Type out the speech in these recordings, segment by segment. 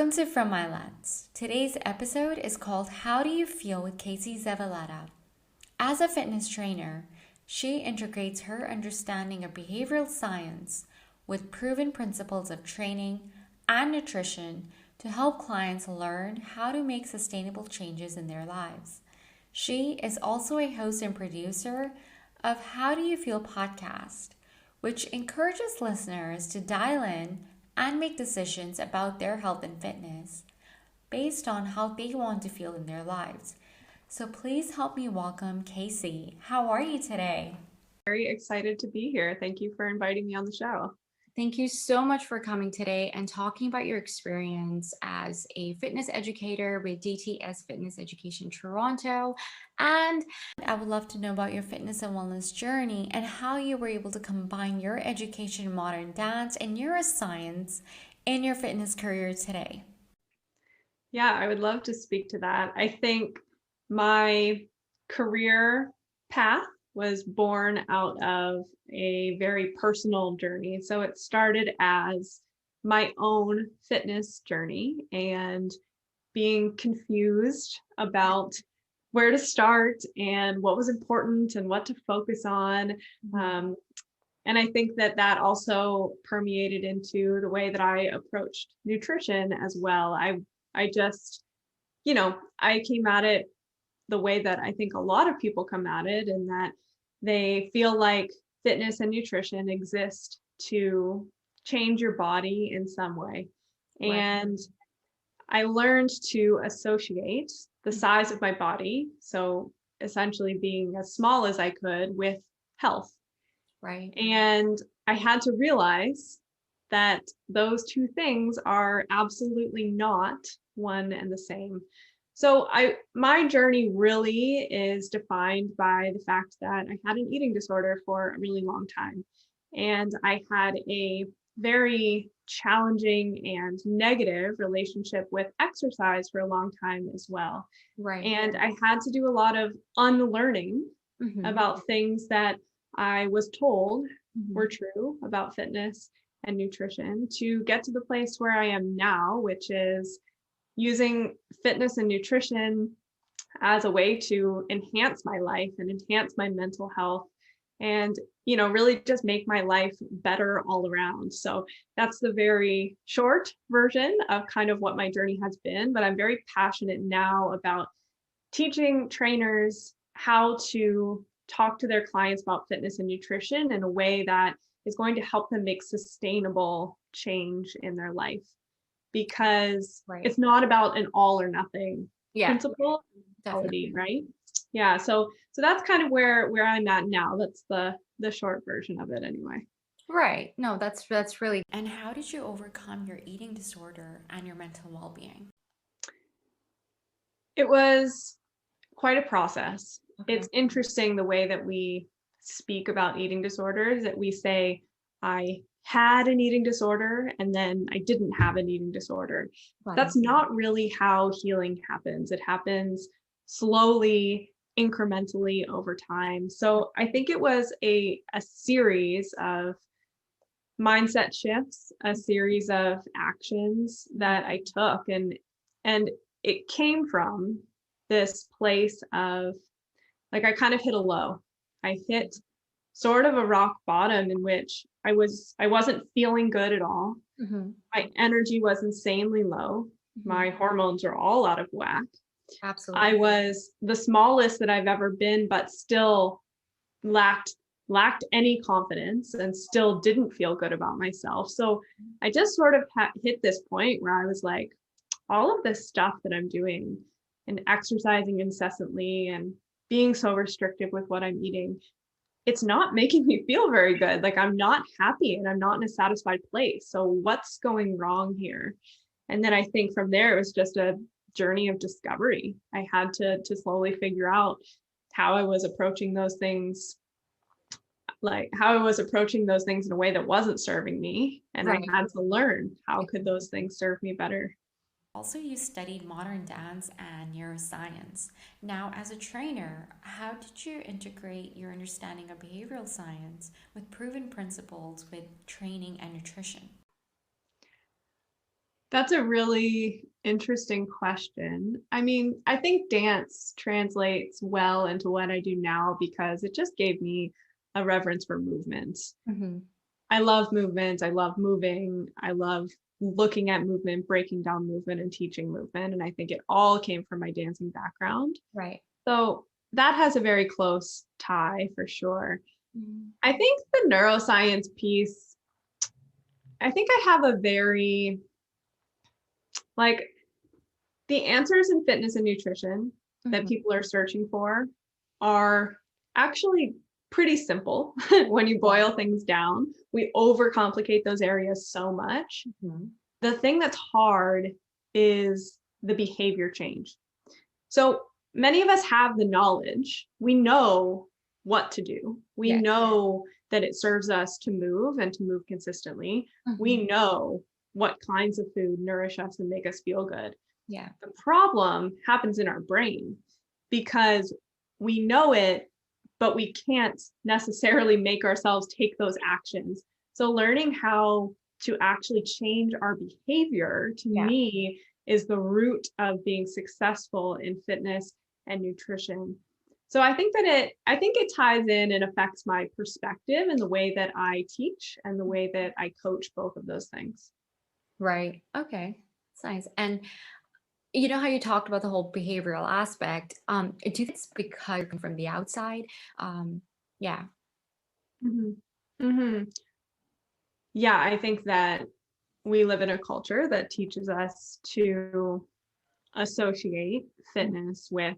Welcome to From My Lens. Today's episode is called How Do You Feel with Casey Zavaleta. As a fitness trainer, she integrates her understanding of behavioral science with proven principles of training and nutrition to help clients learn how to make sustainable changes in their lives. She is also a host and producer of How Do You Feel podcast, which encourages listeners to dial in and make decisions about their health and fitness based on how they want to feel in their lives. So please help me welcome Casey. How are you today? Very excited to be here. Thank you for inviting me on the show. Thank you so much for coming today and talking about your experience as a fitness educator with DTS Fitness Education Toronto. And I would love to know about your fitness and wellness journey and how you were able to combine your education in modern dance and neuroscience in your fitness career today. Yeah, I would love to speak to that. I think my career path was born out of a very personal journey. So it started as my own fitness journey and being confused about where to start and what was important and what to focus on. And I think that also permeated into the way that I approached nutrition as well. I just, I came at it the way that I think a lot of people come at it, and that they feel like fitness and nutrition exist to change your body in some way. Right. And I learned to associate the size of my body, so essentially being as small as I could, with health. Right. And I had to realize that those two things are absolutely not one and the same. So my journey really is defined by the fact that I had an eating disorder for a really long time. And I had a very challenging and negative relationship with exercise for a long time as well. Right. And I had to do a lot of unlearning about things that I was told were true about fitness and nutrition to get to the place where I am now, which is using fitness and nutrition as a way to enhance my life and enhance my mental health and, really just make my life better all around. So that's the very short version of kind of what my journey has been. But I'm very passionate now about teaching trainers how to talk to their clients about fitness and nutrition in a way that is going to help them make sustainable change in their life, because it's not about an all or nothing principle, quality, right? Yeah. So that's kind of where I'm at now. That's the short version of it anyway. Right. No, that's really. And how did you overcome your eating disorder and your mental well-being? It was quite a process. Okay. It's interesting the way that we speak about eating disorders, that we say, I had an eating disorder and then I didn't have an eating disorder. Right. That's not really how healing happens. It happens slowly, incrementally over time. So I think it was a series of mindset shifts, a series of actions that I took, and it came from this place of, like, I kind of hit a low. I hit sort of a rock bottom in which I wasn't feeling good at all. My energy was insanely low. My hormones are all out of whack. Absolutely. I was the smallest that I've ever been, but still lacked any confidence and still didn't feel good about myself. So I just sort of hit this point where I was like, all of this stuff that I'm doing and exercising incessantly and being so restrictive with what I'm eating, it's not making me feel very good. Like, I'm not happy and I'm not in a satisfied place. So what's going wrong here? And then I think from there, it was just a journey of discovery. I had to slowly figure out how I was approaching those things, in a way that wasn't serving me. And right. I had to learn, how could those things serve me better? Also, you studied modern dance and neuroscience. Now, as a trainer, how did you integrate your understanding of behavioral science with proven principles with training and nutrition? That's a really interesting question. I mean, I think dance translates well into what I do now because it just gave me a reverence for movement. Mm-hmm. I love movement. I love moving. I love looking at movement, breaking down movement, and teaching movement. And I think it all came from my dancing background. Right. So that has a very close tie for sure. Mm-hmm. I think the neuroscience piece, I think I have a very, like, the answers in fitness and nutrition that people are searching for are actually pretty simple when you boil things down. We overcomplicate those areas so much. Mm-hmm. The thing that's hard is the behavior change. So many of us have the knowledge. We know what to do. We Yes. know that it serves us to move and to move consistently. Mm-hmm. We know what kinds of food nourish us and make us feel good. Yeah. The problem happens in our brain because we know it, but we can't necessarily make ourselves take those actions. So learning how to actually change our behavior, to me, is the root of being successful in fitness and nutrition. So I think it ties in and affects my perspective and the way that I teach and the way that I coach, both of those things. Right. Okay. That's nice. And you know how you talked about the whole behavioral aspect. Do you think it's because you're coming from the outside? Yeah. Mm-hmm. Mm-hmm. Yeah, I think that we live in a culture that teaches us to associate fitness with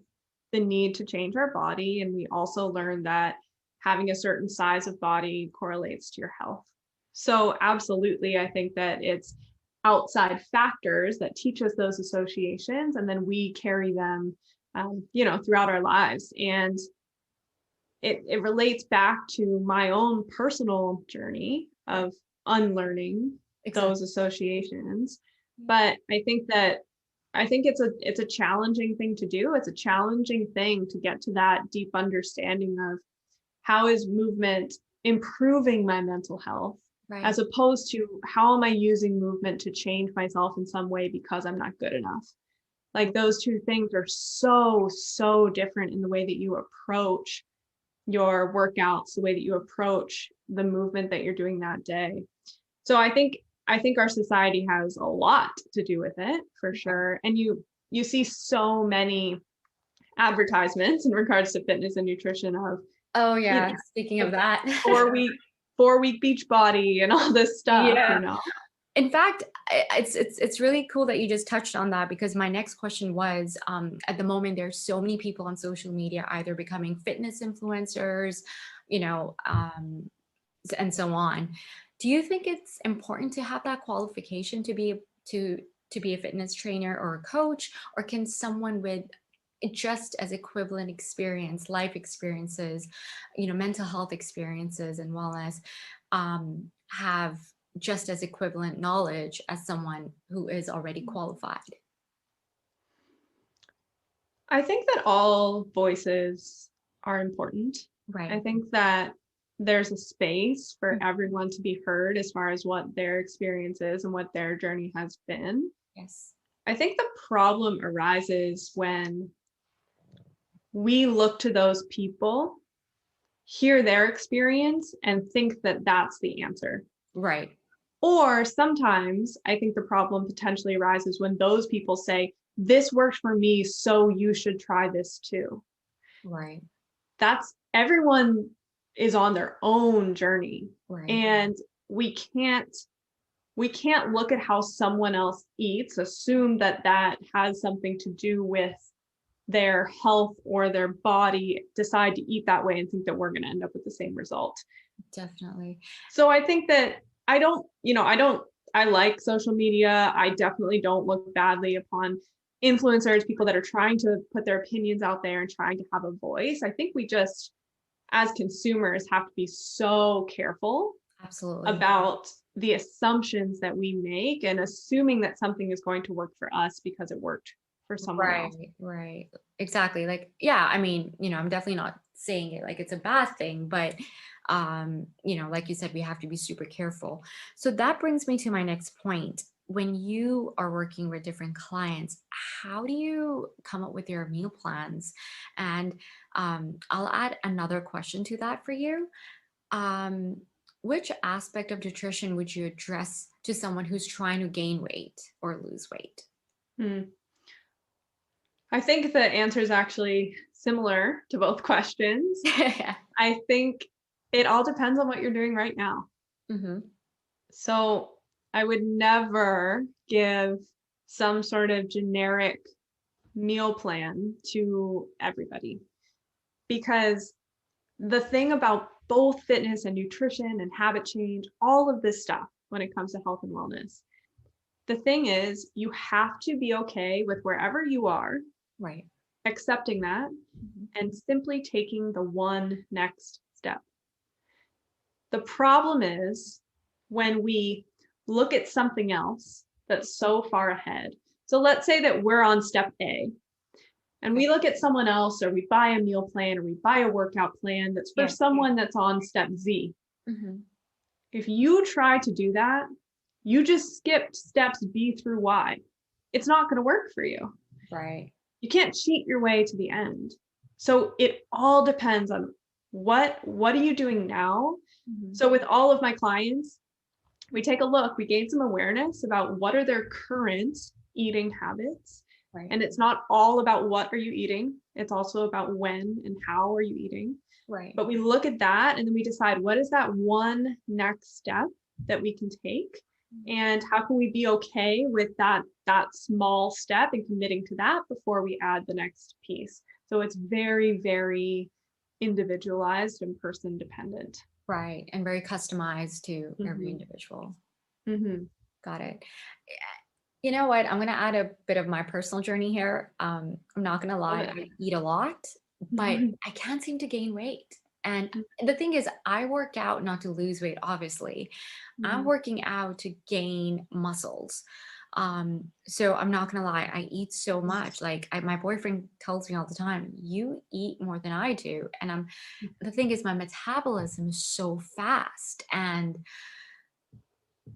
the need to change our body. And we also learn that having a certain size of body correlates to your health. So, absolutely, I think that it's outside factors that teach us those associations, and then we carry them, throughout our lives. And it relates back to my own personal journey of unlearning Exactly. those associations. But I think it's a challenging thing to do. It's a challenging thing to get to that deep understanding of how is movement improving my mental health, Right. as opposed to how am I using movement to change myself in some way because I'm not good enough. Like, those two things are so different in the way that you approach your workouts, the way that you approach the movement that you're doing that day. So I think our society has a lot to do with it for sure. And you see so many advertisements in regards to fitness and nutrition of, Oh you yeah. know, Speaking of that. 4 week beach body and all this stuff, Yeah. you know. In fact, it's really cool that you just touched on that, because my next question was, at the moment there's so many people on social media either becoming fitness influencers, you know, and so on. Do you think it's important to have that qualification to be a fitness trainer or a coach, or can someone with just as equivalent experience, life experiences, you know, mental health experiences and wellness, have just as equivalent knowledge as someone who is already qualified? I think that all voices are important. I Right. think that there's a space for Mm. everyone to be heard as far as what their experience is and what their journey has been. Yes. I think the problem arises when we look to those people, hear their experience, and think that that's the answer. Right. Or sometimes I think the problem potentially arises when those people say, this worked for me, so you should try this too. Right. That's everyone is on their own journey. Right. And we can't look at how someone else eats, assume that that has something to do with their health or their body, decide to eat that way and think that we're going to end up with the same result. Definitely. So I think that I like social media. I definitely don't look badly upon influencers, people that are trying to put their opinions out there and trying to have a voice. I think we just, as consumers, have to be so careful Absolutely. about the assumptions that we make and assuming that something is going to work for us because it worked for someone else. Right. Exactly. Like, yeah, I mean, you know, I'm definitely not saying it like it's a bad thing, but you know, like you said, we have to be super careful. So that brings me to my next point. when you are working with different clients, how do you come up with your meal plans? And I'll add another question to that for you. Um, which aspect of nutrition would you address to someone who's trying to gain weight or lose weight? Hmm. I think the answer is actually similar to both questions. I think it all depends on what you're doing right now. Mm-hmm. So I would never give some sort of generic meal plan to everybody, because the thing about both fitness and nutrition and habit change, all of this stuff when it comes to health and wellness, the thing is you have to be okay with wherever you are, Right. accepting that, and simply taking the one next step. The problem is when we look at something else that's so far ahead. So let's say that we're on step A and we look at someone else, or we buy a meal plan, or we buy a workout plan that's for someone that's on step Z. Mm-hmm. If you try to do that, you just skipped steps B through Y. It's not going to work for you. Right. You can't cheat your way to the end. So it all depends on what are you doing now? Mm-hmm. So with all of my clients, we take a look, we gain some awareness about what are their current eating habits. Right. And it's not all about what are you eating. It's also about when and how are you eating. Right. But we look at that and then we decide what is that one next step that we can take, and how can we be okay with that small step and committing to that before we add the next piece. So it's very, very individualized and person dependent. Right. And very customized to every Mm-hmm. individual. Mm-hmm. Got it. You know what? I'm going to add a bit of my personal journey here. I'm not going to lie, I eat a lot, but I can't seem to gain weight. And the thing is, I work out not to lose weight, obviously. I'm working out to gain muscles. So I'm not going to lie, I eat so much. Like my boyfriend tells me all the time, you eat more than I do. And the thing is, my metabolism is so fast, and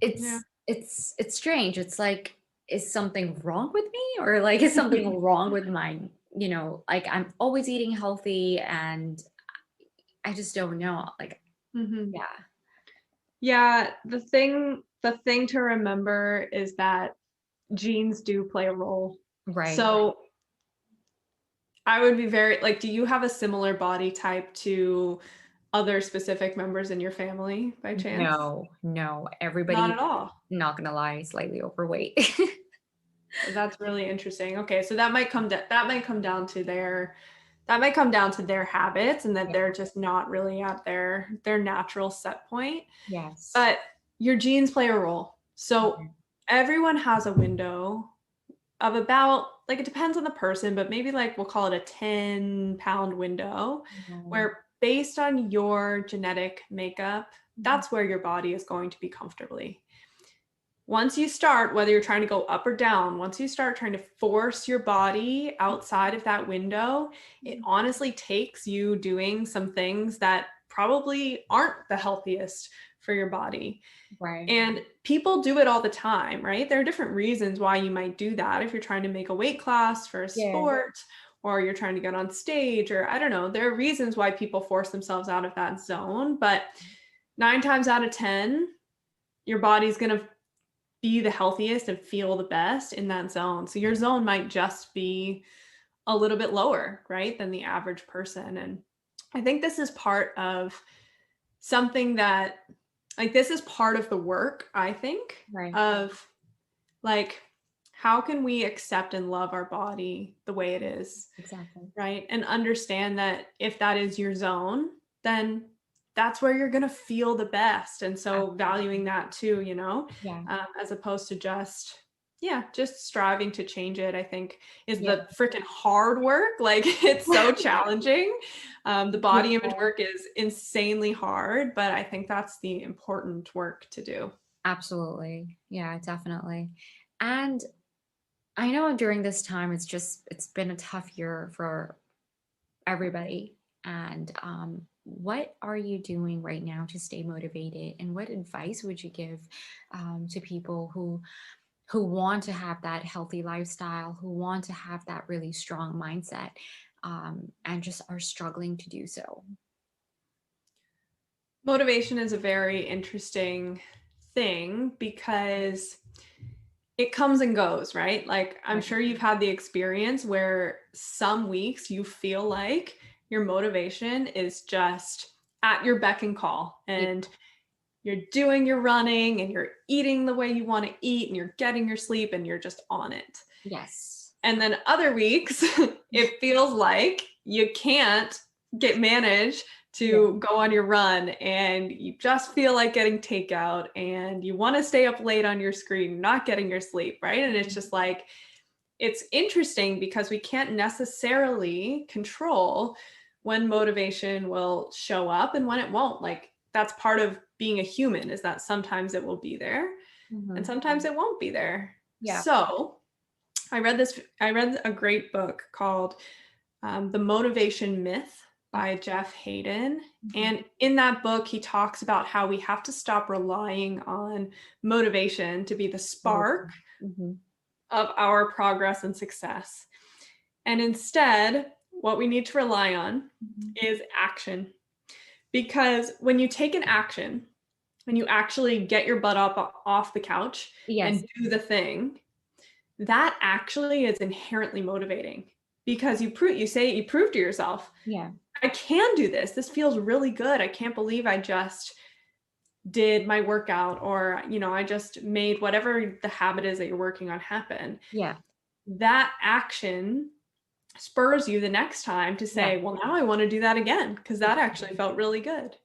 it's strange. It's like, is something wrong with me, or like is something wrong with my, like I'm always eating healthy and I just don't know. Like, Yeah, the thing to remember is that genes do play a role. Right. So I would be very like, do you have a similar body type to other specific members in your family by chance? No, Not everybody, at all. not gonna lie, slightly overweight. That's really interesting. Okay, so that might come down to their habits, and that they're just not really at their natural set point. Yes. But your genes play a role. So everyone has a window of about, like, it depends on the person, but maybe like we'll call it a 10-pound window, where based on your genetic makeup, that's where your body is going to be comfortably. Once you start, whether you're trying to go up or down, once you start trying to force your body outside of that window, it honestly takes you doing some things that probably aren't the healthiest for your body. Right. And people do it all the time, right? There are different reasons why you might do that. If you're trying to make a weight class for a sport, or you're trying to get on stage, or I don't know, there are reasons why people force themselves out of that zone. But 9 times out of 10, your body's going to be the healthiest and feel the best in that zone. So your zone might just be a little bit lower, right, than the average person. And I think this is part of something that, like, this is part of the work, I think, of like, how can we accept and love our body the way it is? Exactly. Right. And understand that if that is your zone, then that's where you're going to feel the best. And so valuing that too, as opposed to just striving to change it, I think is the freaking hard work. Like, it's so challenging. The body image work is insanely hard, but I think that's the important work to do. Absolutely. Yeah, definitely. And I know during this time, it's been a tough year for everybody. And what are you doing right now to stay motivated? And what advice would you give to people who who want to have that healthy lifestyle, who want to have that really strong mindset, and just are struggling to do so. Motivation is a very interesting thing because it comes and goes, right? Like, I'm sure you've had the experience where some weeks you feel like your motivation is just at your beck and call, and you're doing your running and you're eating the way you want to eat and you're getting your sleep and you're just on it. Yes. And then other weeks, it feels like you can't manage to go on your run, and you just feel like getting takeout and you want to stay up late on your screen, not getting your sleep, right? And it's just like, it's interesting because we can't necessarily control when motivation will show up and when it won't. Like, that's part of being a human, is that sometimes it will be there and sometimes it won't be there. Yeah. So I read a great book called The Motivation Myth by Jeff Hayden. And in that book, he talks about how we have to stop relying on motivation to be the spark of our progress and success. And instead, what we need to rely on is action. Because when you take an action, when you actually get your butt up off the couch and do the thing, that actually is inherently motivating, because you prove to yourself, I can do this. This feels really good. I can't believe I just did my workout, or, I just made whatever the habit is that you're working on happen. That action spurs you the next time to say, well, now I want to do that again, because that actually felt really good.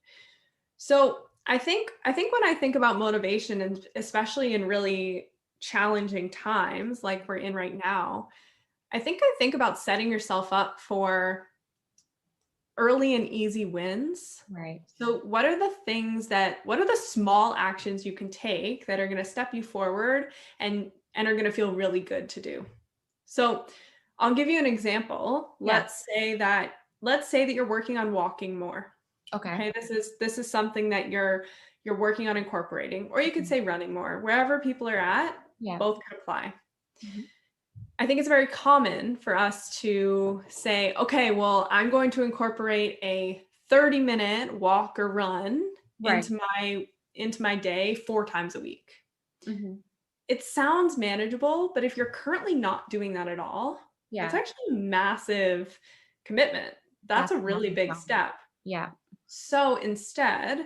So I think when I think about motivation, and especially in really challenging times like we're in right now, I think about setting yourself up for early and easy wins. Right. So what are the small actions you can take that are going to step you forward and are going to feel really good to do? So I'll give you an example. Let's say that you're working on walking more. Okay. This is something that you're working on incorporating, or you could say running more. Wherever people are at, both could apply. I think it's very common for us to say, okay, well, I'm going to incorporate a 30-minute walk or run into my day 4 times a week. It sounds manageable, but if you're currently not doing that at all, it's actually a massive commitment. That's a really big step. So instead,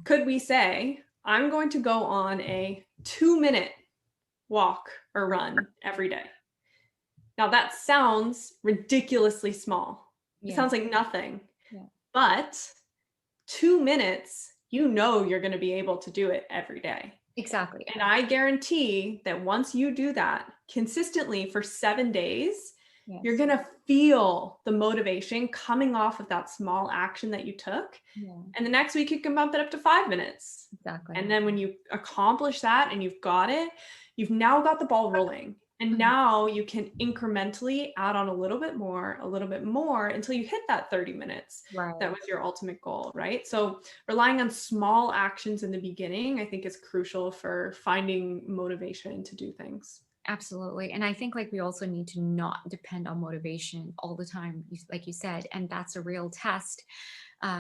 could we say, I'm going to go on a 2-minute walk or run every day? Now that sounds ridiculously small. It sounds like nothing, but 2 minutes, you're going to be able to do it every day. Exactly. And I guarantee that once you do that consistently for 7 days, you're going to feel the motivation coming off of that small action that you took. And the next week you can bump it up to 5 minutes. Exactly. And then when you accomplish that and you've got it, you've now got the ball rolling. And now you can incrementally add on a little bit more until you hit that 30 minutes. That was your ultimate goal, right? So relying on small actions in the beginning, I think, is crucial for finding motivation to do things. Absolutely. And I think we also need to not depend on motivation all the time, like you said, and that's a real test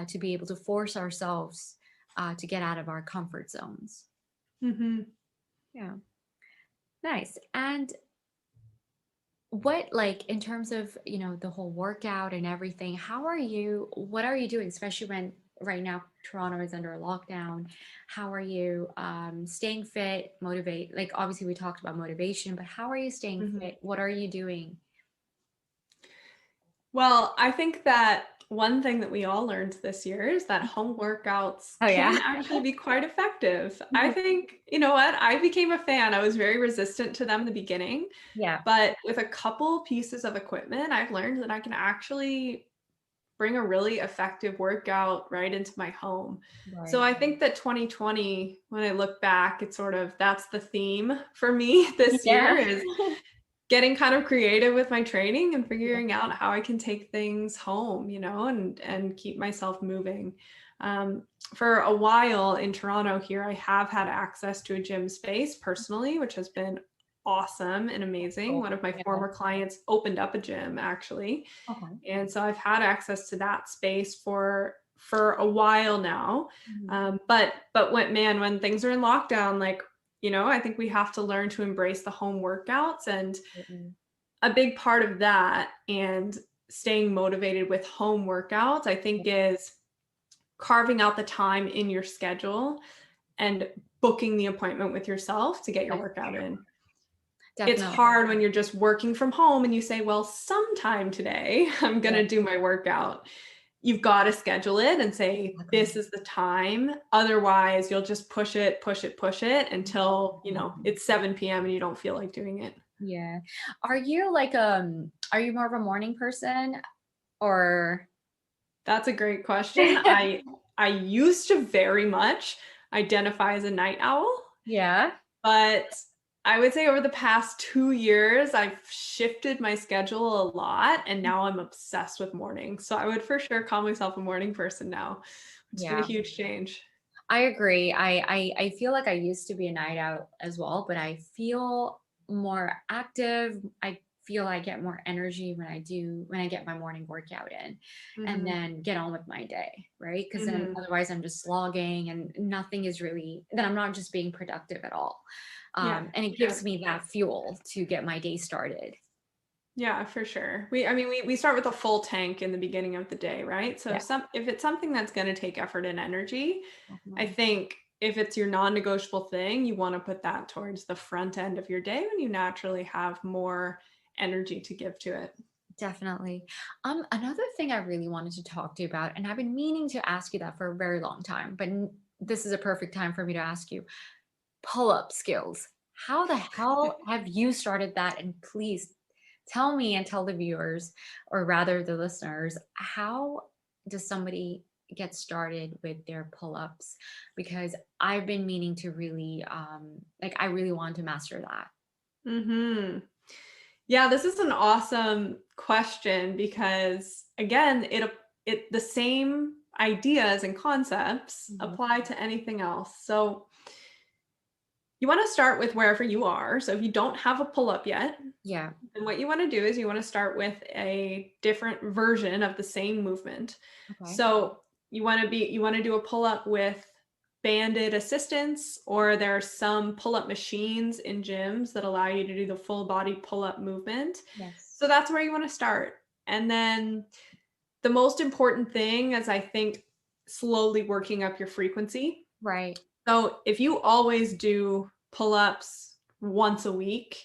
to be able to force ourselves to get out of our comfort zones. Yeah. Nice. And what, in terms of, the whole workout and everything, what are you doing, especially when right now Toronto is under a lockdown? How are you staying fit, motivate? Obviously we talked about motivation, but how are you staying fit? What are you doing? Well, I think that one thing that we all learned this year is that home workouts can actually be quite effective. I think, you know what? I became a fan. I was very resistant to them in the beginning. But with a couple pieces of equipment, I've learned that I can actually bring a really effective workout right into my home. So I think that 2020, when I look back, it's that's the theme for me this year, is getting kind of creative with my training and figuring out how I can take things home, and keep myself moving. For a while in Toronto here, I have had access to a gym space personally, which has been awesome and amazing. Cool. One of my Yeah. former clients opened up a gym actually. Okay. And so I've had access to that space for a while now. But when things are in lockdown, like, I think we have to learn to embrace the home workouts. And Mhm. a big part of that and staying motivated with home workouts, I think, is carving out the time in your schedule and booking the appointment with yourself to get your workout in. It's Definitely. hard when you're just working from home and you say, well, sometime today I'm going to do my workout. You've got to schedule it and say, this is the time. Otherwise, you'll just push it until, it's 7 p.m. and you don't feel like doing it. Yeah. Are you are you more of a morning person or? That's a great question. I used to very much identify as a night owl, Yeah. but I would say over the past 2 years, I've shifted my schedule a lot, and now I'm obsessed with mornings. So I would for sure call myself a morning person now. It's been a Yeah. huge change. I agree. I feel like I used to be a night out as well, but I feel more active. I feel I get more energy when I get my morning workout in and then get on with my day, right? Because then otherwise I'm just slogging and nothing is really, then I'm not just being productive at all. And it gives me that fuel to get my day started. Yeah, for sure. We start with a full tank in the beginning of the day, right? So if it's something that's going to take effort and energy, I think if it's your non-negotiable thing, you want to put that towards the front end of your day when you naturally have more energy to give to it. Definitely. Another thing I really wanted to talk to you about, and I've been meaning to ask you that for a very long time, but this is a perfect time for me to ask you, pull-up skills. How the hell have you started that? And please tell me and tell the viewers, or rather the listeners, how does somebody get started with their pull-ups? Because I've been meaning to really, I really want to master that. Yeah, this is an awesome question because again, the same ideas and concepts apply to anything else. So you want to start with wherever you are. So if you don't have a pull-up yet, Yeah. then what you want to do is you want to start with a different version of the same movement. Okay. So you want to do a pull-up with banded assistance, or there are some pull-up machines in gyms that allow you to do the full body pull-up movement. Yes. So that's where you want to start. And then the most important thing is, I think, slowly working up your frequency. Right. So if you always do pull-ups once a week,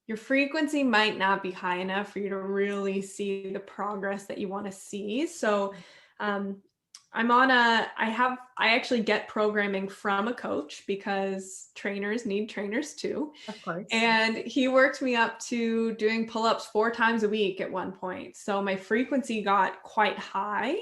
your frequency might not be high enough for you to really see the progress that you want to see. So I actually get programming from a coach because trainers need trainers too. Of course. And he worked me up to doing pull-ups 4 times a week at one point. So my frequency got quite high.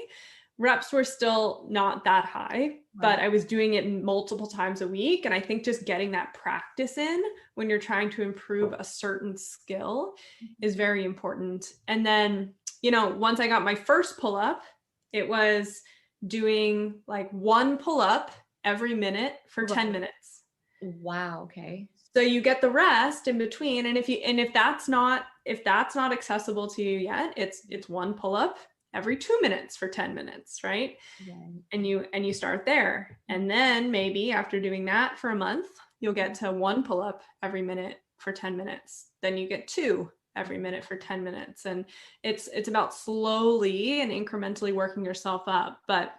Reps were still not that high, but I was doing it multiple times a week. And I think just getting that practice in when you're trying to improve a certain skill is very important. And then, once I got my first pull-up, it was doing like 1 pull-up every minute for 10 minutes. Wow. Okay. So you get the rest in between. And if that's not accessible to you yet, it's 1 pull-up every 2 minutes for 10 minutes, right? And you start there. And then maybe after doing that for a month, you'll get to 1 pull-up every minute for 10 minutes. Then you get 2 every minute for 10 minutes. And it's about slowly and incrementally working yourself up. But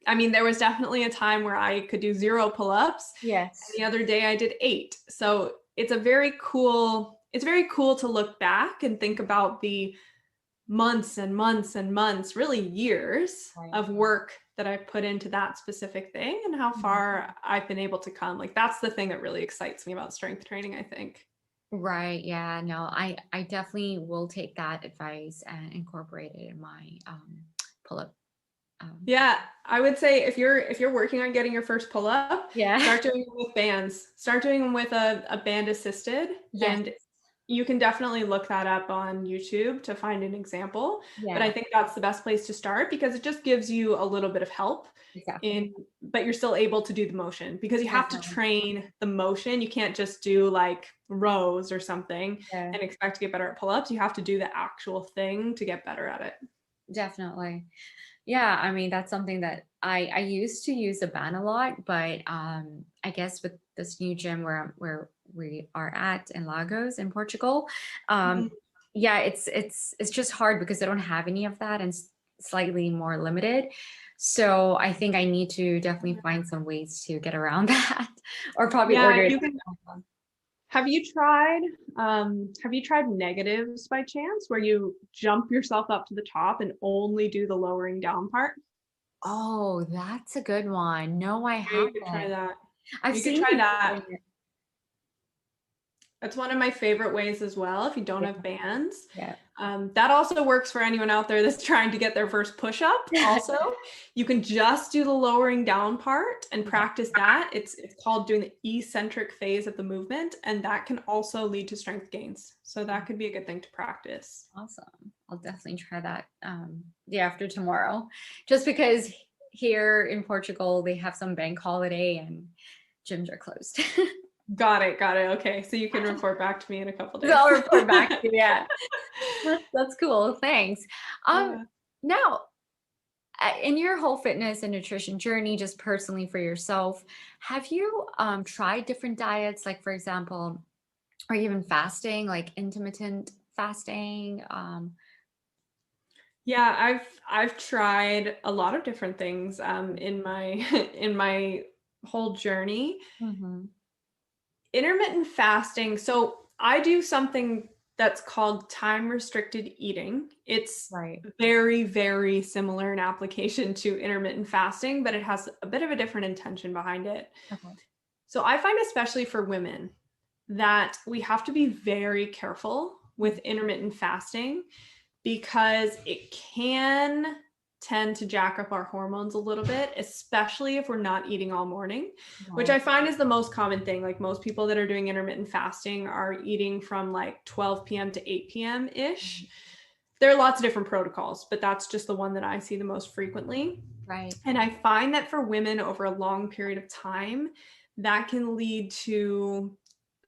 there was definitely a time where I could do 0 pull-ups. Yes. And the other day I did 8. So it's very cool to look back and think about the months and months and months, really years of work that I've put into that specific thing and how far I've been able to come. Like, that's the thing that really excites me about strength training, I think. Right. Yeah. No, I definitely will take that advice and incorporate it in my pull-up. Yeah, I would say if you're working on getting your first pull-up, start doing them with bands. Start doing them with a band assisted. Yes. And you can definitely look that up on YouTube to find an example. Yeah. But I think that's the best place to start because it just gives you a little bit of help. But you're still able to do the motion because you have to train the motion. You can't just do like rows or something Yeah. and expect to get better at pull-ups. You have to do the actual thing to get better at it. Definitely. Yeah, I mean, that's something that I used to use a band a lot, but I guess with this new gym where we are at in Lagos in Portugal, Mhm. yeah, it's just hard because they don't have any of that and slightly more limited. So I think I need to definitely find some ways to get around that, or probably Yeah, order it. you can. Have you tried negatives by chance, where you jump yourself up to the top and only do the lowering down part? Oh, that's a good one. No, I Yeah, you could try haven't. that. I've You could seen try people that. doing it. That's one of my favorite ways as well, if you don't Yeah, have bands. yeah. That also works for anyone out there that's trying to get their first push-up. Also, you can just do the lowering down part and practice that. It's called doing the eccentric phase of the movement, and that can also lead to strength gains. So that could be a good thing to practice. Awesome. I'll definitely try that day after tomorrow. Just because here in Portugal they have some bank holiday and gyms are closed. Got it. Got it. Okay. So you can report back to me in a couple So days. I'll report back to you. Yeah. That's cool. Thanks. Yeah. Now in your whole fitness and nutrition journey, just personally for yourself, have you tried different diets, like for example, or even fasting, like intermittent fasting? Yeah, I've tried a lot of different things in my in my whole journey. Mhm. Intermittent fasting. So I do something that's called time restricted eating. It's Right. very, very similar in application to intermittent fasting, but it has a bit of a different intention behind it. Okay. So I find, especially for women, that we have to be very careful with intermittent fasting because it can tend to jack up our hormones a little bit, especially if we're not eating all morning, which Right. I find is the most common thing. Like most people that are doing intermittent fasting are eating from like 12 p.m. to 8 p.m. ish. There are lots of different protocols, but that's just the one that I see the most frequently. Right. And I find that for women over a long period of time, that can lead to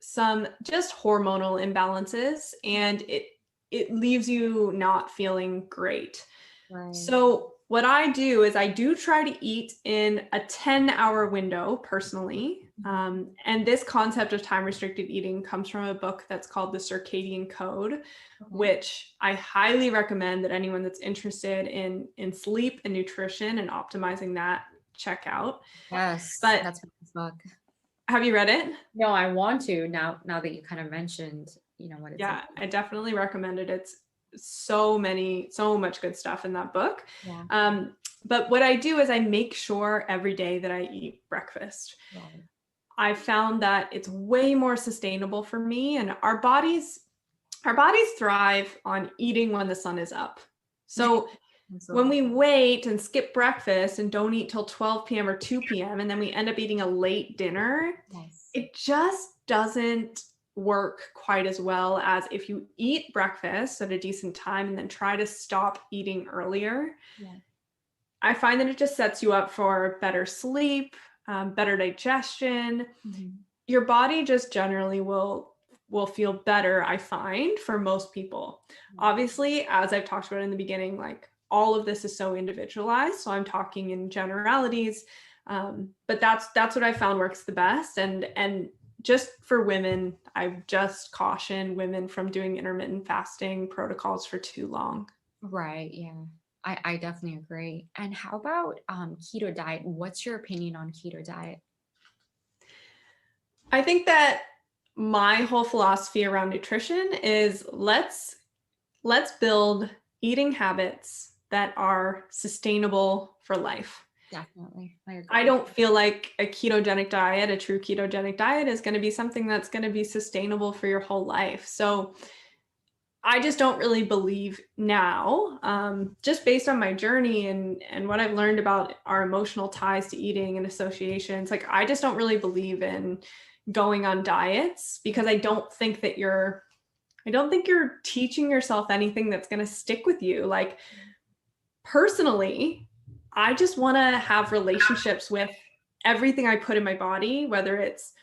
some just hormonal imbalances, and it leaves you not feeling great. Right. So what I do is I do try to eat in a 10-hour window personally. And this concept of time restricted eating comes from a book that's called The Circadian Code, which I highly recommend that anyone that's interested in sleep and nutrition and optimizing that check out. Yes, But that's my book. have you read it? No, I want to now that you kind of mentioned, what it's Yeah, about. I definitely recommend it. It's so much good stuff in that book. Yeah. But what I do is I make sure every day that I eat breakfast. Right. I found that it's way more sustainable for me, and our bodies thrive on eating when the sun is up. So when we wait and skip breakfast and don't eat till 12 p.m. or 2 p.m. and then we end up eating a late dinner, Yes. it just doesn't work quite as well as if you eat breakfast at a decent time and then try to stop eating earlier. Yeah. I find that it just sets you up for better sleep, better digestion. Mhm. Your body just generally will feel better, I find, for most people. Obviously, as I've talked about in the beginning, like all of this is so individualized, so I'm talking in generalities, but that's what I found works the best. And just for women, I just caution women from doing intermittent fasting protocols for too long. Right. Yeah. I definitely agree. And how about keto diet? What's your opinion on keto diet? I think that my whole philosophy around nutrition is let's build eating habits that are sustainable for life. Definitely. I I agree. don't feel like a ketogenic diet, a true ketogenic diet, is going to be something that's going to be sustainable for your whole life. So I just don't really believe now, just based on my journey and what I've learned about our emotional ties to eating and associations. Like, I just don't really believe in going on diets because I don't think you're teaching yourself anything that's going to stick with you. Like, personally, I just want to have relationships with everything I put in my body, whether it's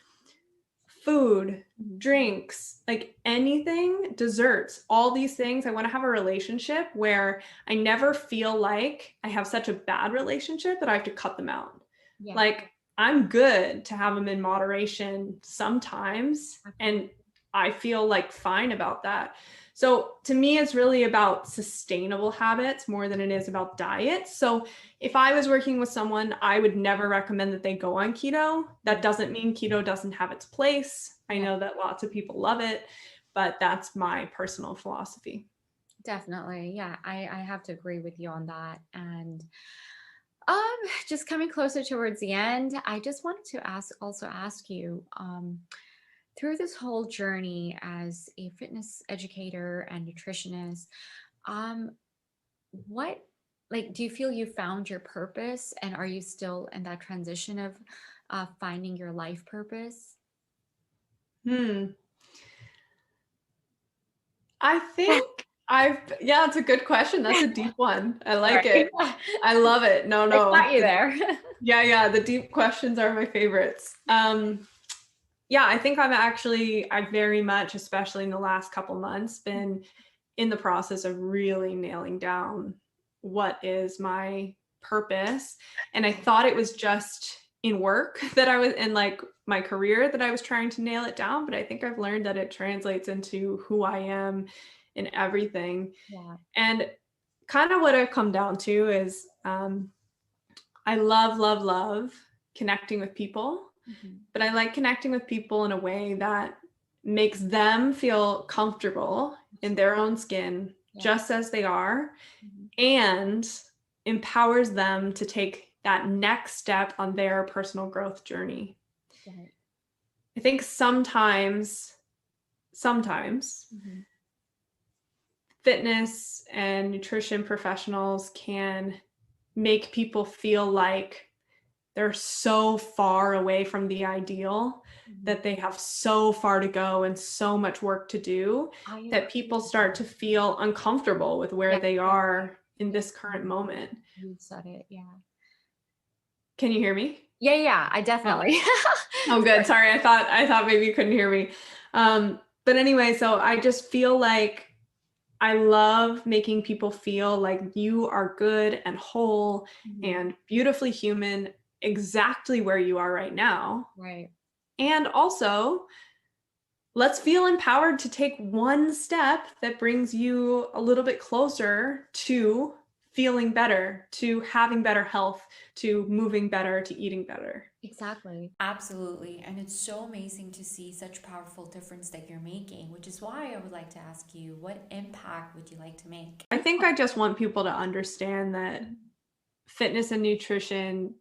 food, drinks, like anything, desserts, all these things. I want to have a relationship where I never feel like I have such a bad relationship that I have to cut them out. Yeah. Like, I'm good to have them in moderation sometimes, and I feel like fine about that. So to me, it's really about sustainable habits more than it is about diet. So if I was working with someone, I would never recommend that they go on keto. That doesn't mean keto doesn't have its place. I know that lots of people love it, but that's my personal philosophy. Definitely. Yeah, I have to agree with you on that. And just coming closer towards the end, I just wanted to ask you, through this whole journey as a fitness educator and nutritionist, um, what, like, do you feel you found your purpose, and are you still in that transition of finding your life purpose? I think yeah, it's a good question. That's a deep one. I like Sorry. it. I love it. No, I no. caught you there. Yeah, the deep questions are my favorites. Yeah, I think I very much, especially in the last couple months, been in the process of really nailing down what is my purpose. And I thought it was just in work that I was in, like my career, that I was trying to nail it down. But I think I've learned that it translates into who I am in everything. Yeah. And kind of what I've come down to is I love connecting with people, but I like connecting with people in a way that makes them feel comfortable in their own skin, just as they are, and empowers them to take that next step on their personal growth journey. Right. I think sometimes fitness and nutrition professionals can make people feel like they're so far away from the ideal, that they have so far to go and so much work to do, that people start to feel uncomfortable with where they are in this current moment. You said it. Yeah. Can you hear me? Yeah, I definitely. Oh, good. Sorry. I thought maybe you couldn't hear me. But anyway, so I just feel like I love making people feel like you are good and whole and beautifully human, exactly where you are right now. Right. And also, let's feel empowered to take one step that brings you a little bit closer to feeling better, to having better health, to moving better, to eating better. Exactly. Absolutely. And it's so amazing to see such powerful difference that you're making, which is why I would like to ask you, what impact would you like to make? I think I just want people to understand that fitness and nutrition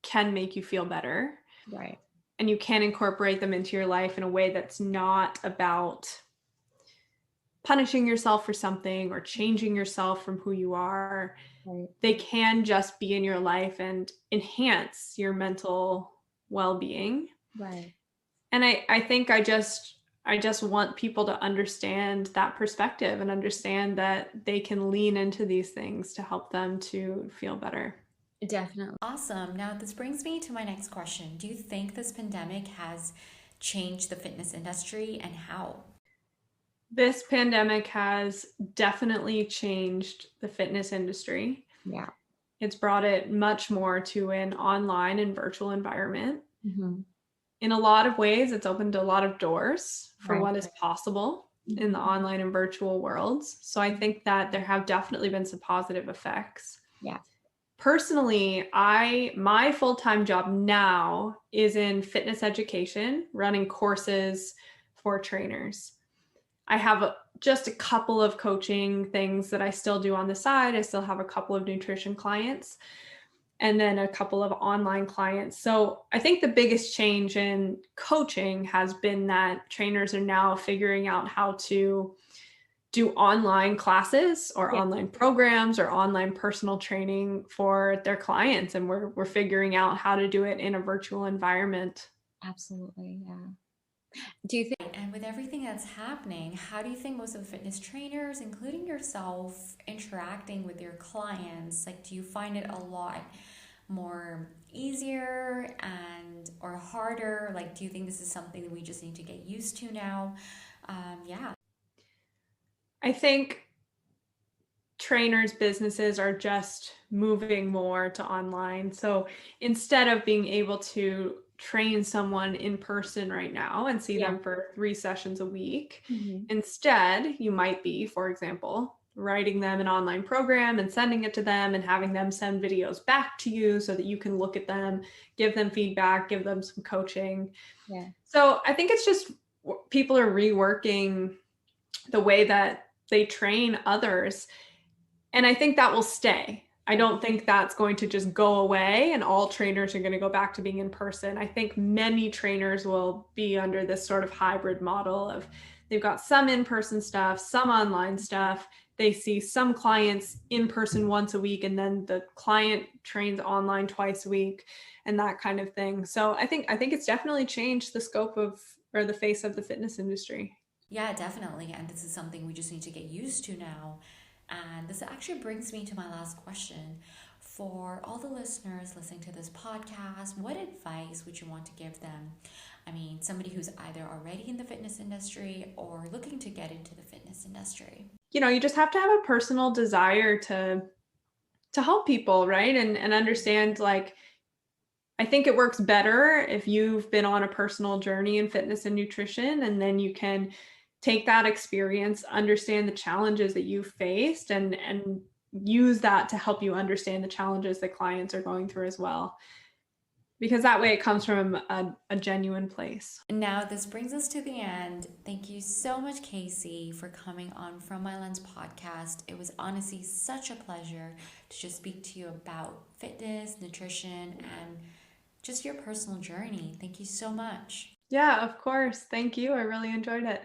can make you feel better. Right. And you can incorporate them into your life in a way that's not about punishing yourself for something or changing yourself from who you are. Right. They can just be in your life and enhance your mental well-being. Right. And I think I just want people to understand that perspective and understand that they can lean into these things to help them to feel better. Definitely. Awesome. Now, this brings me to my next question. Do you think this pandemic has changed the fitness industry, and how? This pandemic has definitely changed the fitness industry. Yeah. It's brought it much more to an online and virtual environment. In a lot of ways, it's opened a lot of doors for what is possible in the online and virtual worlds. So I think that there have definitely been some positive effects. Yeah. Personally, my full-time job now is in fitness education, running courses for trainers. I have just a couple of coaching things that I still do on the side. I still have a couple of nutrition clients and then a couple of online clients. So I think the biggest change in coaching has been that trainers are now figuring out how to do online classes or online programs or online personal training for their clients. And we're figuring out how to do it in a virtual environment. Absolutely. Yeah. Do you think, and with everything that's happening, how do you think most of the fitness trainers, including yourself, interacting with your clients, like, do you find it a lot more easier and or harder? Like, do you think this is something that we just need to get used to now? Yeah. I think trainers' businesses are just moving more to online. So instead of being able to train someone in person right now and see them for 3 sessions a week, instead, you might be, for example, writing them an online program and sending it to them and having them send videos back to you so that you can look at them, give them feedback, give them some coaching. Yeah. So I think it's just people are reworking the way that they train others. And I think that will stay. I don't think that's going to just go away and all trainers are going to go back to being in person. I think many trainers will be under this sort of hybrid model of they've got some in-person stuff, some online stuff. They see some clients in person once a week, and then the client trains online twice a week and that kind of thing. So I think it's definitely changed the scope of, or the face of, the fitness industry. Yeah, definitely. And this is something we just need to get used to now. And this actually brings me to my last question. For all the listeners listening to this podcast, what advice would you want to give them? I mean, somebody who's either already in the fitness industry or looking to get into the fitness industry. You know, you just have to have a personal desire to help people, right? And understand, like, I think it works better if you've been on a personal journey in fitness and nutrition, and then you can take that experience, understand the challenges that you've faced, and use that to help you understand the challenges that clients are going through as well. Because that way it comes from a genuine place. Now, this brings us to the end. Thank you so much, Casey, for coming on From My Lens podcast. It was honestly such a pleasure to just speak to you about fitness, nutrition, and just your personal journey. Thank you so much. Yeah, of course. Thank you. I really enjoyed it.